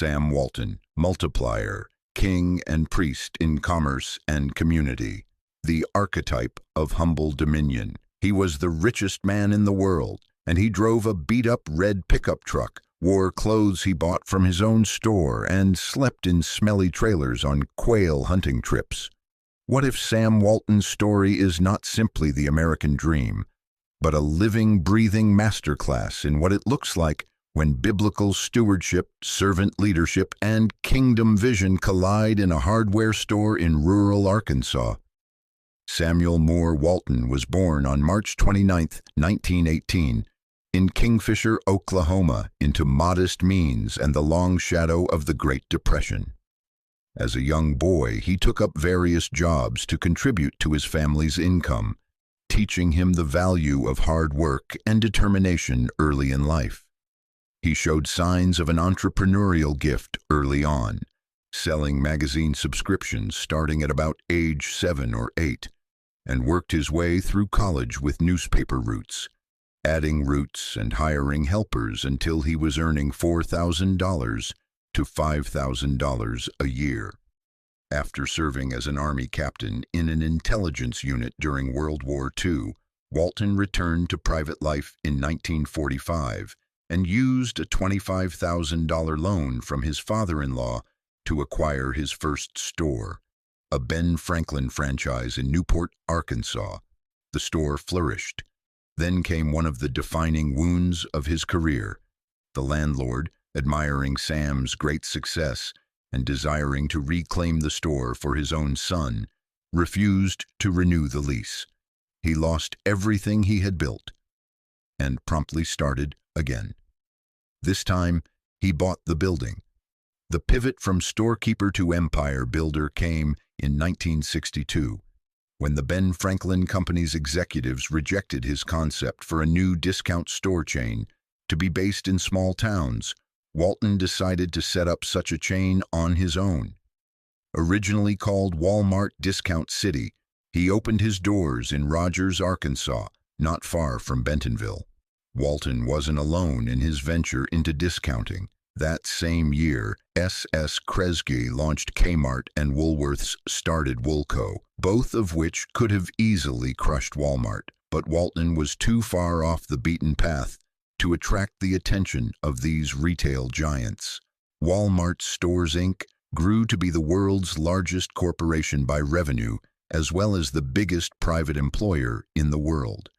Sam Walton, Multiplier, king and priest in commerce and community, the archetype of humble dominion. He was the richest man in the world, and he drove a beat-up red pickup truck, wore clothes he bought from his own store, and slept in smelly trailers on quail hunting trips. What if Sam Walton's story is not simply the American dream, but a living, breathing masterclass in what it looks like when biblical stewardship, servant leadership, and kingdom vision collide in a hardware store in rural Arkansas? Samuel Moore Walton was born on March 29, 1918, in Kingfisher, Oklahoma, into modest means and the long shadow of the Great Depression. As a young boy, he took up various jobs to contribute to his family's income, teaching him the value of hard work and determination early in life. He showed signs of an entrepreneurial gift early on, selling magazine subscriptions starting at about age 7 or 8, and worked his way through college with newspaper routes, adding routes and hiring helpers until he was earning $4,000 to $5,000 a year. After serving as an Army captain in an intelligence unit during World War II, Walton returned to private life in 1945 and used a $25,000 loan from his father-in-law to acquire his first store, a Ben Franklin franchise in Newport, Arkansas. The store flourished. Then came one of the defining wounds of his career. The landlord, admiring Sam's great success and desiring to reclaim the store for his own son, refused to renew the lease. He lost everything he had built and promptly started again. This time, he bought the building. The pivot from storekeeper to empire builder came in 1962, when the Ben Franklin Company's executives rejected his concept for a new discount store chain to be based in small towns. Walton decided to set up such a chain on his own. Originally called Walmart Discount City, he opened his doors in Rogers, Arkansas, not far from Bentonville. Walton wasn't alone in his venture into discounting. That same year, S.S. Kresge launched Kmart and Woolworths started Woolco, both of which could have easily crushed Walmart. But Walton was too far off the beaten path to attract the attention of these retail giants. Walmart Stores, Inc. grew to be the world's largest corporation by revenue, as well as the biggest private employer in the world.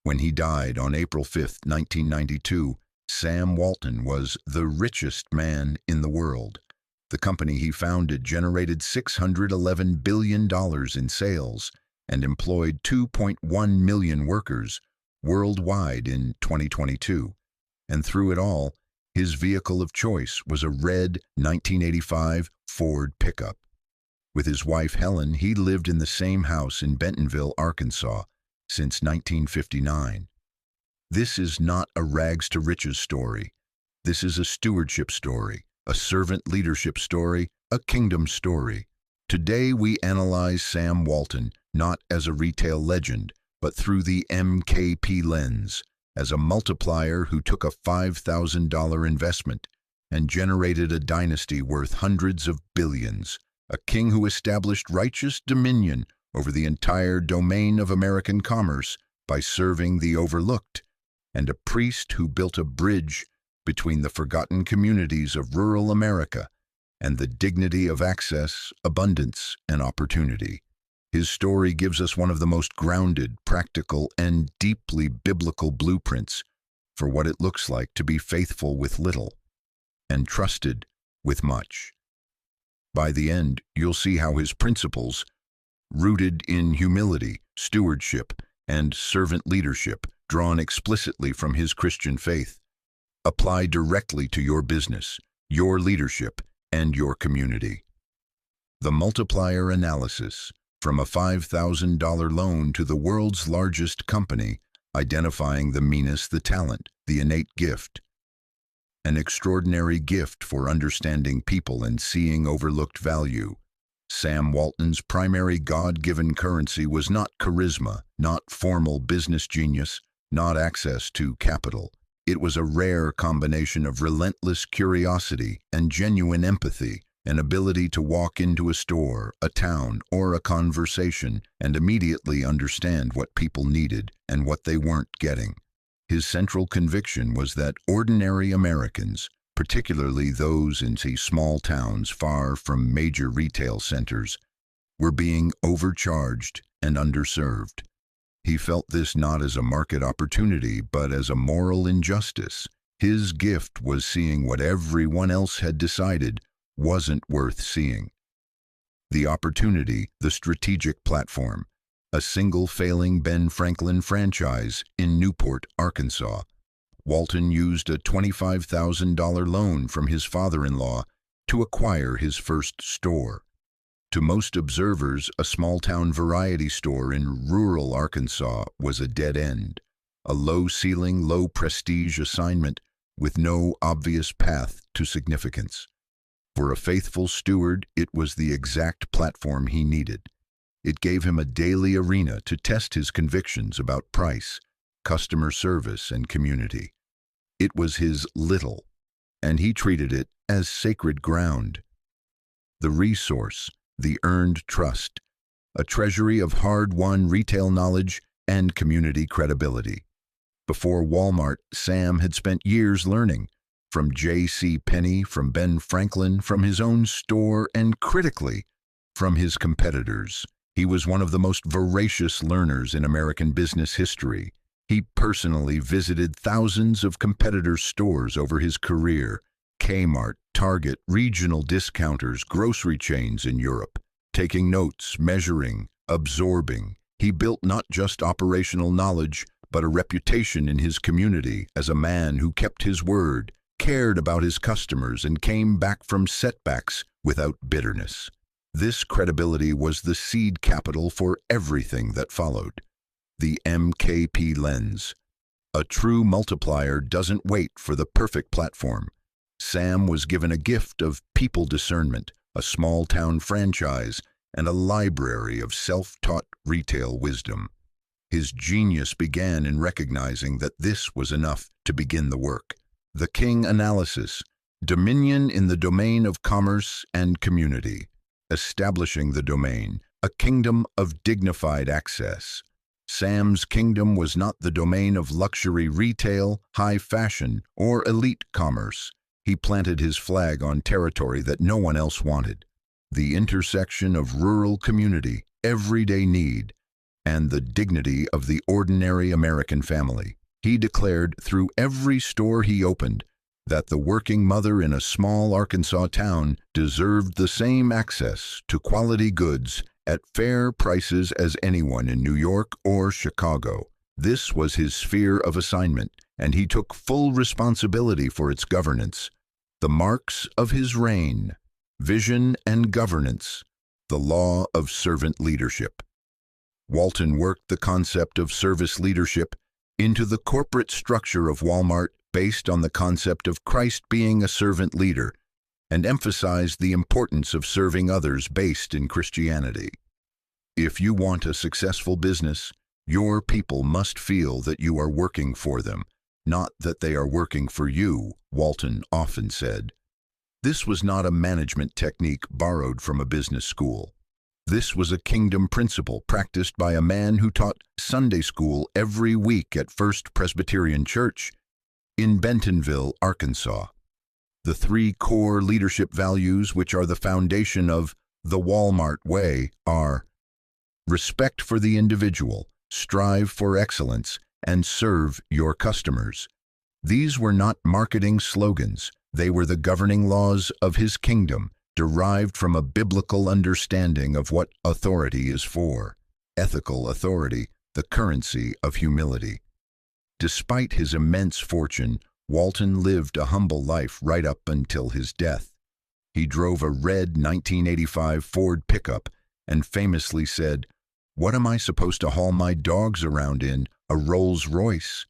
When he died on April 5, 1992, Sam Walton was the richest man in the world. The company he founded generated $611 billion in sales and employed 2.1 million workers worldwide in 2022. And through it all, his vehicle of choice was a red 1985 Ford pickup. With his wife Helen, he lived in the same house in Bentonville, Arkansas, since 1959. This is not a rags to riches story. This is a stewardship story, a servant leadership story, a kingdom story. Today we analyze Sam Walton not as a retail legend, but through the MKP lens, as a multiplier who took a $5,000 investment and generated a dynasty worth hundreds of billions, a king who established righteous dominion over the entire domain of American commerce by serving the overlooked, and a priest who built a bridge between the forgotten communities of rural America and the dignity of access, abundance, and opportunity. His story gives us one of the most grounded, practical, and deeply biblical blueprints for what it looks like to be faithful with little and trusted with much. By the end, you'll see how his principles, rooted in humility, stewardship, and servant leadership, drawn explicitly from his Christian faith, apply directly to your business, your leadership, and your community. The multiplier analysis, from a $5,000 loan to the world's largest company, identifying the Minas, the talent, the innate gift. An extraordinary gift for understanding people and seeing overlooked value. Sam Walton's primary God-given currency was not charisma, not formal business genius, not access to capital. It was a rare combination of relentless curiosity and genuine empathy, an ability to walk into a store, a town, or a conversation and immediately understand what people needed and what they weren't getting. His central conviction was that ordinary Americans, particularly those in small towns far from major retail centers, were being overcharged and underserved. He felt this not as a market opportunity, but as a moral injustice. His gift was seeing what everyone else had decided wasn't worth seeing. The opportunity, the strategic platform, a single failing Ben Franklin franchise in Newport, Arkansas. Walton used a $25,000 loan from his father-in-law to acquire his first store. To most observers, a small-town variety store in rural Arkansas was a dead end, a low-ceiling, low-prestige assignment with no obvious path to significance. For a faithful steward, it was the exact platform he needed. It gave him a daily arena to test his convictions about price, customer service, and community. It was his little, and he treated it as sacred ground. The resource, the earned trust, a treasury of hard-won retail knowledge and community credibility. Before Walmart, Sam had spent years learning, from J.C. Penney, from Ben Franklin, from his own store, and critically, from his competitors. He was one of the most voracious learners in American business history. He personally visited thousands of competitors' stores over his career, Kmart, Target, regional discounters, grocery chains in Europe. Taking notes, measuring, absorbing, he built not just operational knowledge, but a reputation in his community as a man who kept his word, cared about his customers, and came back from setbacks without bitterness. This credibility was the seed capital for everything that followed. The MKP lens. A true multiplier doesn't wait for the perfect platform. Sam was given a gift of people discernment, a small-town franchise, and a library of self-taught retail wisdom. His genius began in recognizing that this was enough to begin the work. The King analysis, dominion in the domain of commerce and community, establishing the domain, a kingdom of dignified access. Sam's kingdom was not the domain of luxury retail, high fashion, or elite commerce. He planted his flag on territory that no one else wanted. The intersection of rural community, everyday need, and the dignity of the ordinary American family. He declared through every store he opened that the working mother in a small Arkansas town deserved the same access to quality goods at fair prices as anyone in New York or Chicago. This was his sphere of assignment, and he took full responsibility for its governance. The marks of his reign, vision and governance, the law of servant leadership. Walton worked the concept of service leadership into the corporate structure of Walmart based on the concept of Christ being a servant leader, and emphasized the importance of serving others based in Christianity. If you want a successful business, your people must feel that you are working for them, not that they are working for you, Walton often said. This was not a management technique borrowed from a business school. This was a kingdom principle practiced by a man who taught Sunday school every week at First Presbyterian Church in Bentonville, Arkansas. The three core leadership values, which are the foundation of the Walmart way, are respect for the individual, strive for excellence, and serve your customers. These were not marketing slogans. They were the governing laws of his kingdom, derived from a biblical understanding of what authority is for. Ethical authority, the currency of humility. Despite his immense fortune, Walton lived a humble life right up until his death. He drove a red 1985 Ford pickup and famously said, "What am I supposed to haul my dogs around in, a Rolls-Royce?"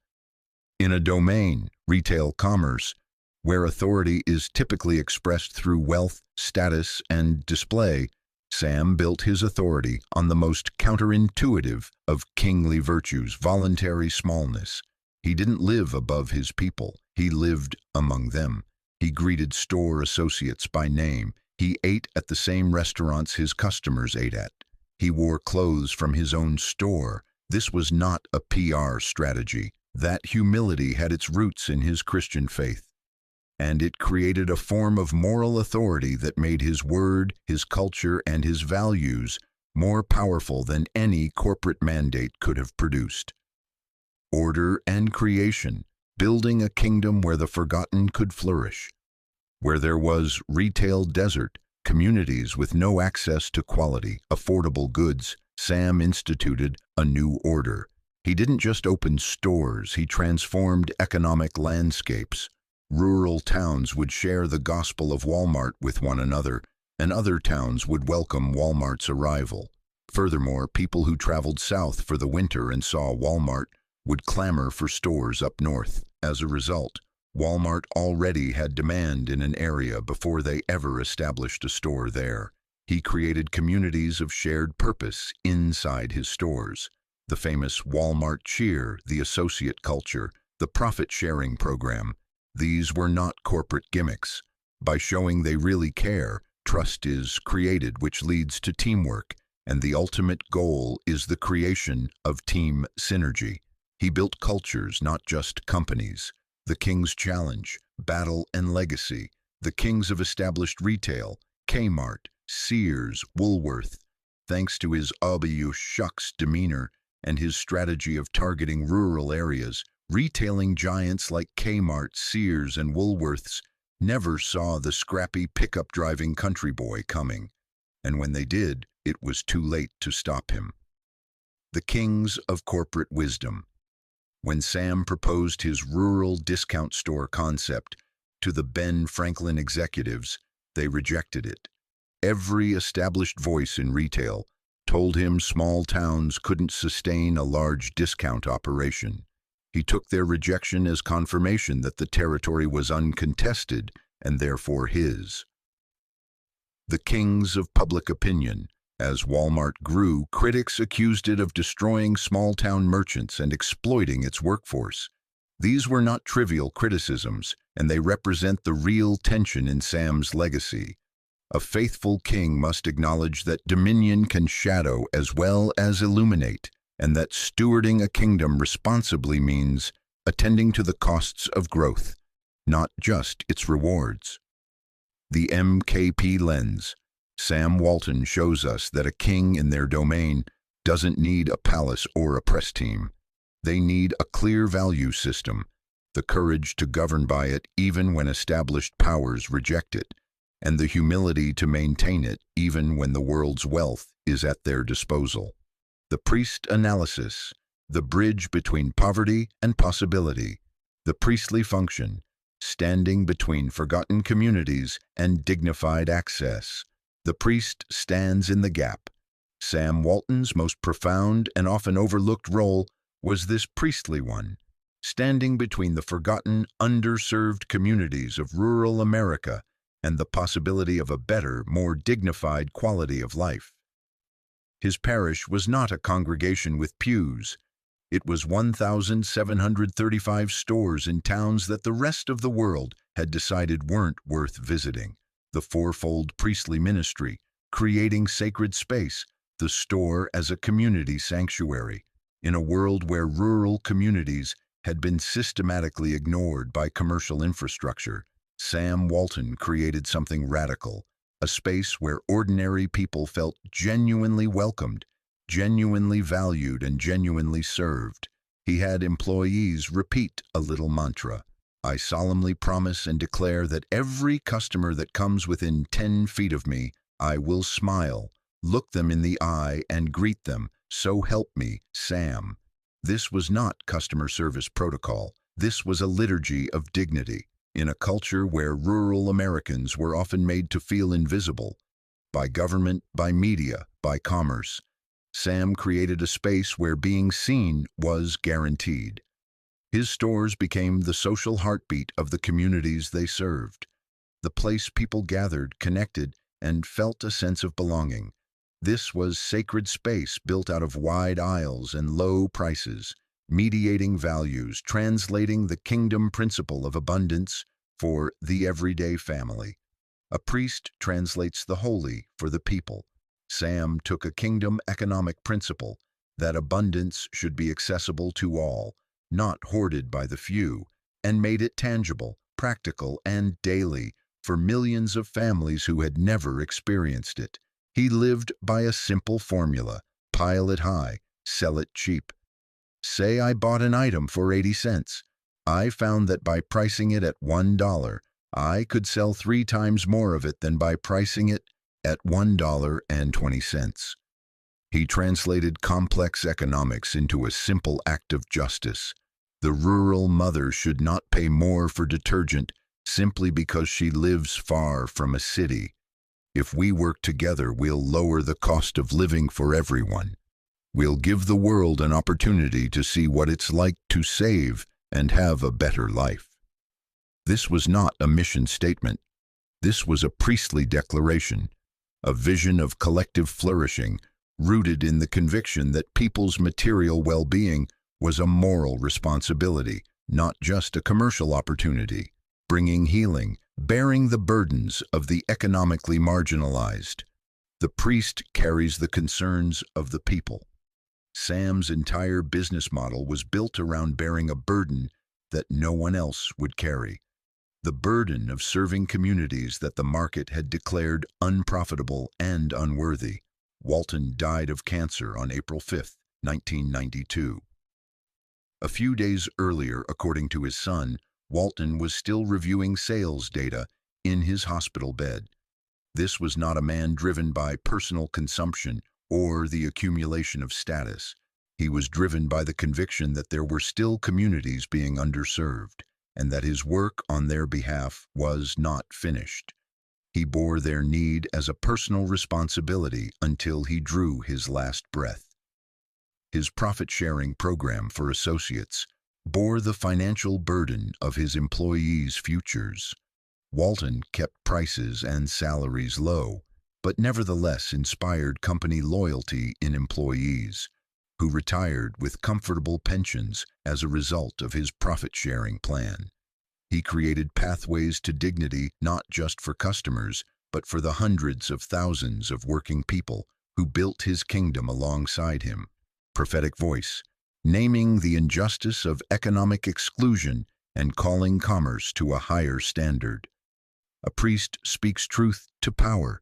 In a domain, retail commerce, where authority is typically expressed through wealth, status, and display, Sam built his authority on the most counterintuitive of kingly virtues, voluntary smallness. He didn't live above his people. He lived among them. He greeted store associates by name. He ate at the same restaurants his customers ate at. He wore clothes from his own store. This was not a PR strategy. That humility had its roots in his Christian faith. And it created a form of moral authority that made his word, his culture, and his values more powerful than any corporate mandate could have produced. Order and creation, building a kingdom where the forgotten could flourish. Where there was retail desert, communities with no access to quality, affordable goods, Sam instituted a new order. He didn't just open stores, he transformed economic landscapes. Rural towns would share the gospel of Walmart with one another, and other towns would welcome Walmart's arrival. Furthermore, people who traveled south for the winter and saw Walmart would clamor for stores up north. As a result, Walmart already had demand in an area before they ever established a store there. He created communities of shared purpose inside his stores. The famous Walmart cheer, the associate culture, the profit-sharing program. These were not corporate gimmicks. By showing they really care, trust is created, which leads to teamwork, and the ultimate goal is the creation of team synergy. He built cultures, not just companies. The King's Challenge, Battle and Legacy, the kings of established retail, Kmart, Sears, Woolworth. Thanks to his "oh shucks" demeanor and his strategy of targeting rural areas, retailing giants like Kmart, Sears, and Woolworths never saw the scrappy pickup-driving country boy coming. And when they did, it was too late to stop him. The kings of corporate wisdom. When Sam proposed his rural discount store concept to the Ben Franklin executives, they rejected it. Every established voice in retail told him small towns couldn't sustain a large discount operation. He took their rejection as confirmation that the territory was uncontested and therefore his. The kings of public opinion. As Walmart grew, critics accused it of destroying small-town merchants and exploiting its workforce. These were not trivial criticisms, and they represent the real tension in Sam's legacy. A faithful king must acknowledge that dominion can shadow as well as illuminate, and that stewarding a kingdom responsibly means attending to the costs of growth, not just its rewards. The MKP lens. Sam Walton shows us that a king in their domain doesn't need a palace or a press team. They need a clear value system, the courage to govern by it even when established powers reject it, and the humility to maintain it even when the world's wealth is at their disposal. The priest analysis, the bridge between poverty and possibility. The priestly function, standing between forgotten communities and dignified access. The priest stands in the gap. Sam Walton's most profound and often overlooked role was this priestly one, standing between the forgotten, underserved communities of rural America and the possibility of a better, more dignified quality of life. His parish was not a congregation with pews. It was 1,735 stores in towns that the rest of the world had decided weren't worth visiting. The fourfold priestly ministry, creating sacred space, the store as a community sanctuary. In a world where rural communities had been systematically ignored by commercial infrastructure, Sam Walton created something radical, a space where ordinary people felt genuinely welcomed, genuinely valued, and genuinely served. He had employees repeat a little mantra. I solemnly promise and declare that every customer that comes within 10 feet of me, I will smile, look them in the eye, and greet them. So help me, Sam. This was not customer service protocol. This was a liturgy of dignity. In a culture where rural Americans were often made to feel invisible, by government, by media, by commerce, Sam created a space where being seen was guaranteed. His stores became the social heartbeat of the communities they served, the place people gathered, connected, and felt a sense of belonging. This was sacred space built out of wide aisles and low prices, Mediating values, translating the kingdom principle of abundance for the everyday family. A priest translates the holy for the people. Sam took a kingdom economic principle that abundance should be accessible to all, not hoarded by the few, and made it tangible, practical, and daily for millions of families who had never experienced it. He lived by a simple formula: pile it high, sell it cheap. Say I bought an item for 80 cents. I found that by pricing it at $1, I could sell 3 times more of it than by pricing it at $1.20. He translated complex economics into a simple act of justice. The rural mother should not pay more for detergent simply because she lives far from a city. If we work together, we'll lower the cost of living for everyone. We'll give the world an opportunity to see what it's like to save and have a better life. This was not a mission statement. This was a priestly declaration, a vision of collective flourishing rooted in the conviction that people's material well-being was a moral responsibility, not just a commercial opportunity, bringing healing, bearing the burdens of the economically marginalized. The priest carries the concerns of the people. Sam's entire business model was built around bearing a burden that no one else would carry. The burden of serving communities that the market had declared unprofitable and unworthy. Walton died of cancer on April 5, 1992. A few days earlier, according to his son, Walton was still reviewing sales data in his hospital bed. This was not a man driven by personal consumption or the accumulation of status. He was driven by the conviction that there were still communities being underserved, and that his work on their behalf was not finished. He bore their need as a personal responsibility until he drew his last breath. His profit-sharing program for associates bore the financial burden of his employees' futures. Walton kept prices and salaries low, but nevertheless inspired company loyalty in employees, who retired with comfortable pensions as a result of his profit-sharing plan. He created pathways to dignity not just for customers, but for the hundreds of thousands of working people who built his kingdom alongside him. Prophetic voice, naming the injustice of economic exclusion and calling commerce to a higher standard. A priest speaks truth to power.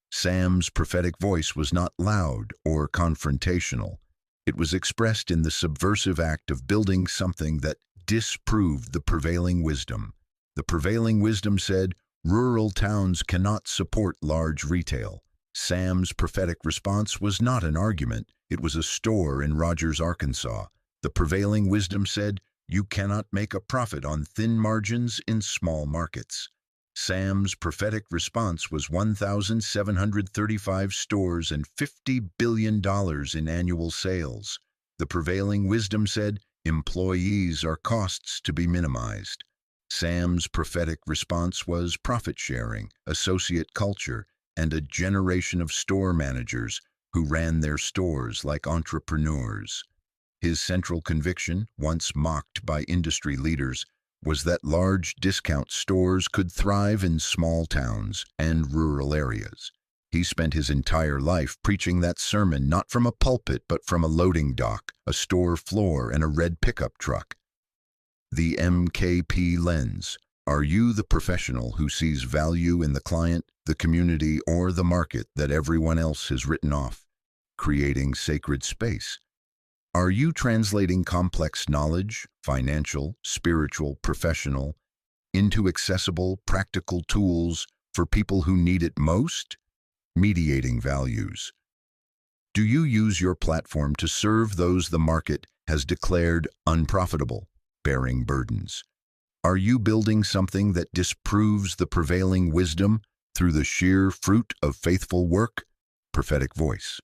Sam's prophetic voice was not loud or confrontational. It was expressed in the subversive act of building something that disproved the prevailing wisdom. The prevailing wisdom said, rural towns cannot support large retail. Sam's prophetic response was not an argument. It was a store in Rogers, Arkansas. The prevailing wisdom said, you cannot make a profit on thin margins in small markets. Sam's prophetic response was 1,735 stores and $50 billion in annual sales. The prevailing wisdom said, employees are costs to be minimized. Sam's prophetic response was profit sharing, associate culture, and a generation of store managers who ran their stores like entrepreneurs. His central conviction, once mocked by industry leaders, was that large discount stores could thrive in small towns and rural areas. He spent his entire life preaching that sermon not from a pulpit but from a loading dock, a store floor, and a red pickup truck. The MKP lens. Are you the professional who sees value in the client, the community, or the market that everyone else has written off, creating sacred space? Are you translating complex knowledge, financial, spiritual, professional, into accessible, practical tools for people who need it most? Mediating values. Do you use your platform to serve those the market has declared unprofitable, bearing burdens? Are you building something that disproves the prevailing wisdom through the sheer fruit of faithful work? Prophetic voice.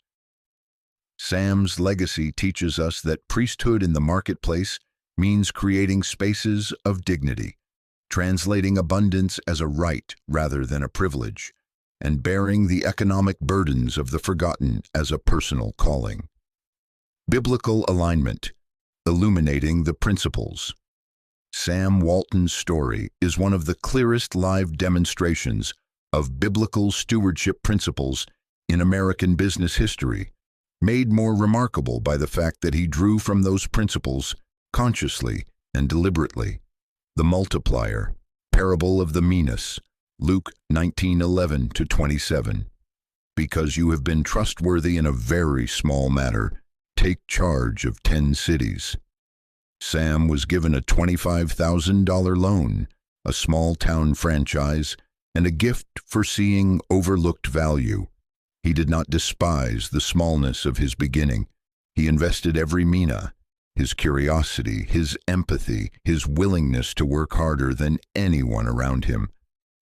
Sam's legacy teaches us that priesthood in the marketplace means creating spaces of dignity, translating abundance as a right rather than a privilege, and bearing the economic burdens of the forgotten as a personal calling. Biblical alignment. illuminating the principles. Sam Walton's story is one of the clearest live demonstrations of biblical stewardship principles in American business history, made more remarkable by the fact that he drew from those principles consciously and deliberately. The Multiplier, Parable of the Minas, Luke 19:11-27. Because you have been trustworthy in a very small matter, take charge of 10 cities. Sam was given a $25,000 loan, a small town franchise, and a gift for seeing overlooked value. He did not despise the smallness of his beginning. He invested every mina, his curiosity, his empathy, his willingness to work harder than anyone around him,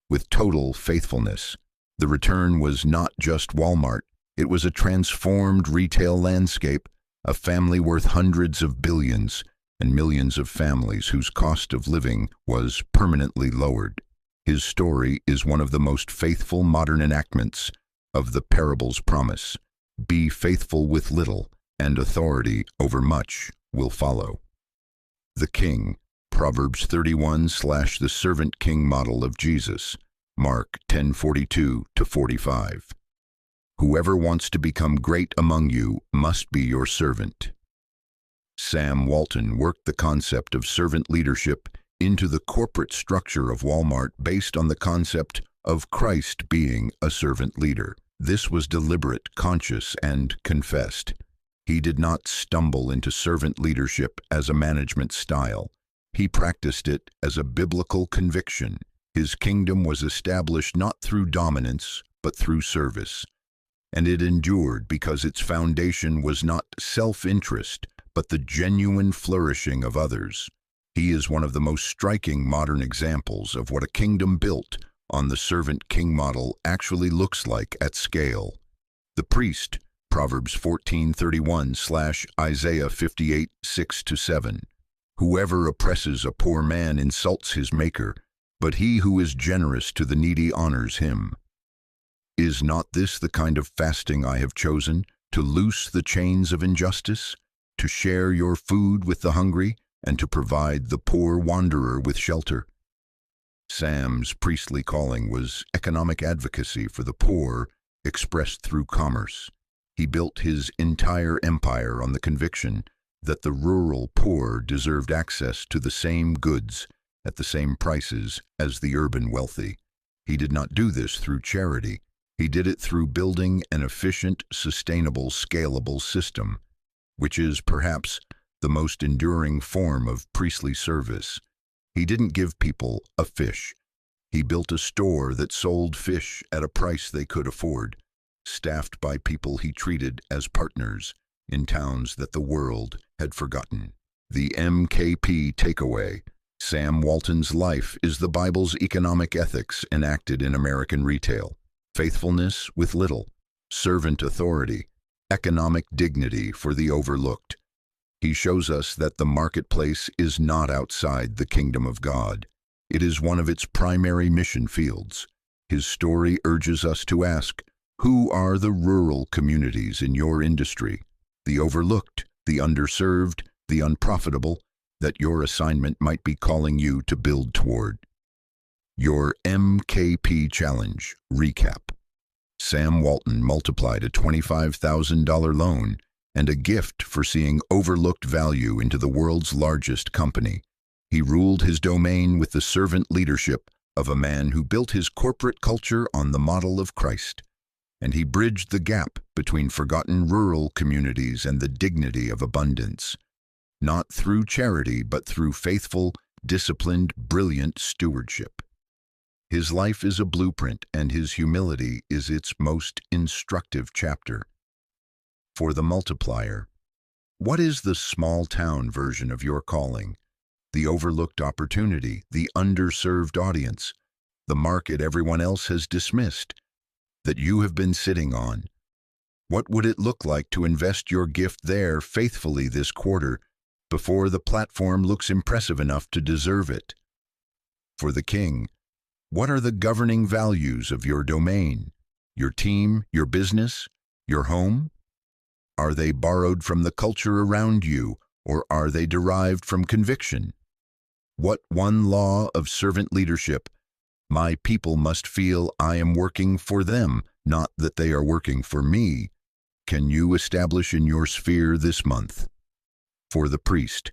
with total faithfulness. The return was not just Walmart. It was a transformed retail landscape, a family worth hundreds of billions, and millions of families whose cost of living was permanently lowered. His story is one of the most faithful modern enactments of the parable's promise. Be faithful with little, and authority over much will follow. The King, Proverbs 31/the servant king model of Jesus, Mark 10:42-45. Whoever wants to become great among you must be your servant. Sam Walton worked the concept of servant leadership into the corporate structure of Walmart based on the concept of Christ being a servant leader. This was deliberate, conscious, and confessed. He did not stumble into servant leadership as a management style. He practiced it as a biblical conviction. His kingdom was established not through dominance, but through service. And it endured because its foundation was not self-interest, but the genuine flourishing of others. He is one of the most striking modern examples of what a kingdom built on the servant king model actually looks like at scale. The priest, Proverbs 14:31/Isaiah 58:6-7. Whoever oppresses a poor man insults his maker, but he who is generous to the needy honors him. Is not this the kind of fasting I have chosen, to loose the chains of injustice, to share your food with the hungry, and to provide the poor wanderer with shelter? Sam's priestly calling was economic advocacy for the poor expressed through commerce. He built his entire empire on the conviction that the rural poor deserved access to the same goods at the same prices as the urban wealthy. He did not do this through charity. He did it through building an efficient, sustainable, scalable system, which is perhaps the most enduring form of priestly service. He didn't give people a fish. He built a store that sold fish at a price they could afford, staffed by people he treated as partners in towns that the world had forgotten. The MKP takeaway: Sam Walton's life is the Bible's economic ethics enacted in American retail. Faithfulness with little, servant authority, economic dignity for the overlooked. He shows us that the marketplace is not outside the kingdom of God. It is one of its primary mission fields. His story urges us to ask, who are the rural communities in your industry, the overlooked, the underserved, the unprofitable, that your assignment might be calling you to build toward? Your MKP challenge recap. Sam Walton multiplied a $25,000 loan and a gift for seeing overlooked value into the world's largest company. He ruled his domain with the servant leadership of a man who built his corporate culture on the model of Christ. And he bridged the gap between forgotten rural communities and the dignity of abundance, not through charity, but through faithful, disciplined, brilliant stewardship. His life is a blueprint, and his humility is its most instructive chapter. For the multiplier, what is the small-town version of your calling? The overlooked opportunity, the underserved audience, the market everyone else has dismissed, that you have been sitting on. What would it look like to invest your gift there faithfully this quarter before the platform looks impressive enough to deserve it? For the king, what are the governing values of your domain, your team, your business, your home? Are they borrowed from the culture around you, or are they derived from conviction? What one law of servant leadership? My people must feel I am working for them, not that they are working for me. Can you establish in your sphere this month? For the priest,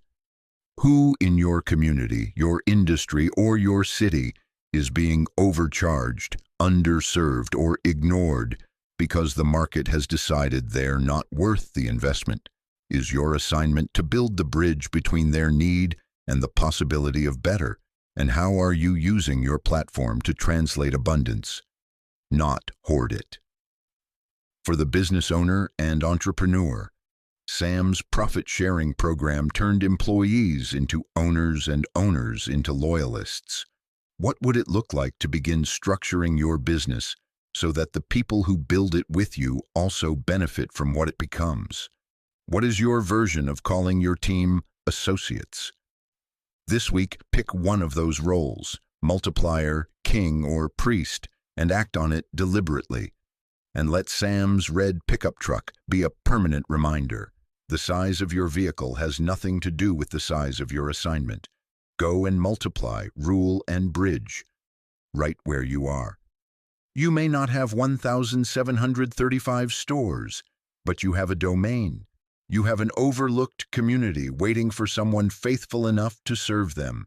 who in your community, your industry, or your city is being overcharged, underserved, or ignored because the market has decided they're not worth the investment? Is your assignment to build the bridge between their need and the possibility of better? And how are you using your platform to translate abundance, not hoard it? For the business owner and entrepreneur, Sam's profit-sharing program turned employees into owners and owners into loyalists. What would it look like to begin structuring your business so that the people who build it with you also benefit from what it becomes? What is your version of calling your team associates? This week, pick one of those roles, multiplier, king, or priest, and act on it deliberately. And let Sam's red pickup truck be a permanent reminder. The size of your vehicle has nothing to do with the size of your assignment. Go and multiply, rule, and bridge, right where you are. You may not have 1,735 stores, but you have a domain. You have an overlooked community waiting for someone faithful enough to serve them.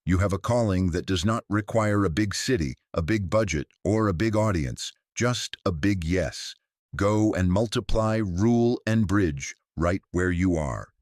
You have a calling that does not require a big city, a big budget, or a big audience, just a big yes. Go and multiply, rule, and bridge right where you are.